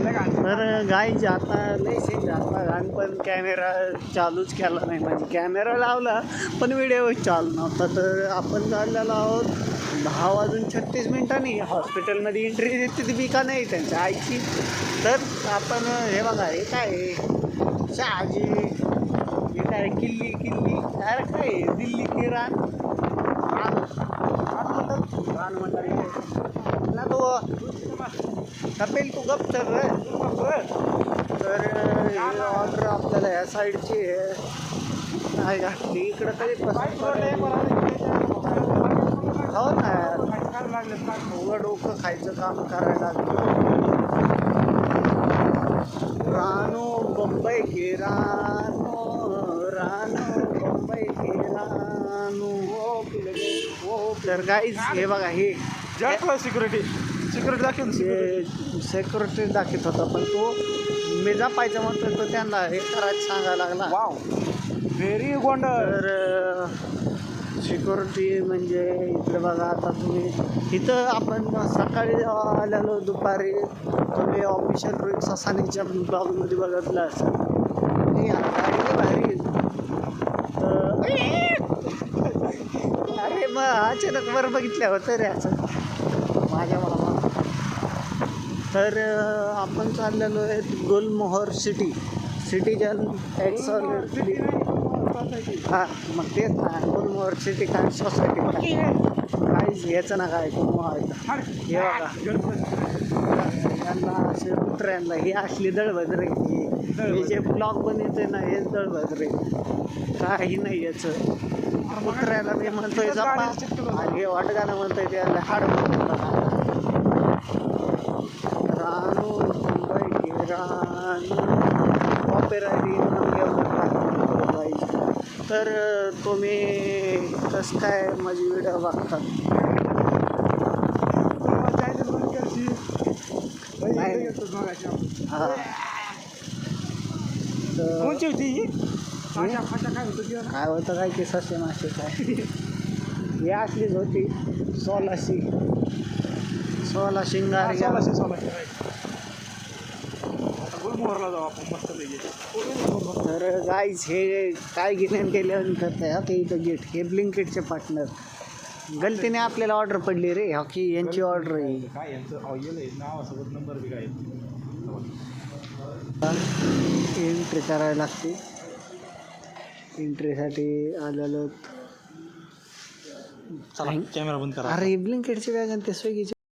तर गाईज आता लई सीन झाला आणि पण कॅमेरा चालूच केला नाही, म्हणजे कॅमेरा लावला पण व्हिडिओ चालू नव्हता. तर आपण चाललेलो आहोत 10:36 हॉस्पिटलमध्ये एंट्री देते ती बी का नाही त्यांच्या आईची. तर आपण हे बघा, हे काय आहे शहाजी, हे काय किल्ली अरे काय दिल्ली की रान म्हणतात ना तो कपेल तू गप तर ऑर्डर आपल्याला ह्या साईडची आहे घातली इकडं तरी हो ना यार, उघड डोकं खायचं काम करायला रानो बंबई के रानो बंबई के रानो. तर गाईज हे बघा, हे सिक्युरिटी दाखवून सेक्युरिटी दाखवत होता, पण तो मी जपायचं म्हणतो तो त्यांना हे करायचं सांगायला लागला. वाव व्हेरी गोंडर. तर सिक्युरिटी म्हणजे इकडे बघा, आता तुम्ही इथं आपण सकाळी जेव्हा आलेलो दुपारी तुम्ही ऑफिशियल रोहित ससानीच्या ब्लॉगमध्ये बघितलं असेल. भारी अरे मग अचानक वर बघितल्या होतं रे असं माझ्या मला. तर आपण चाललेलो आहे गुलमोहर सिटीजन हां, मग तेच ना गुलमोहर सिटी काय सोसायटी काहीच घ्यायचं ना काय गुलमोहर. हे बघा यांना असे कुत्र्यांना हे असली दळभद्र हे जे ब्लॉग बनवते ना हेच दळभद्र काही नाही याचं. कुत्र्याला मी म्हणतोय जपा आणि हे वाटगाणं म्हणतोय त्याला हाड रानू मुंबई के रानू तर तुम्ही कसं काय माझी व्हिडिओ बघतात हां. कोणची होती काय होतं काय की ससे मासे काय हे असलीच होती 16 शिंगार. गुलमोहरला जाऊ आपण मस्त पैकी. तर गाईज हे काय घेण्यान केल्यावर करताय हा ते इथं गेट हे ब्लिंकिटचे पार्टनर गलतीने आपल्याला ऑर्डर पडली रे हॉकी यांची ऑर्डर आहे. काय यांचं ऑइल आहे नावासोबत नंबर बी काय एंट्री करायला लागते. एंट्रीसाठी आलेलो कॅमेरा बंद करा. अरे ब्लिंकिटची बॅग आणि ते स्विगीची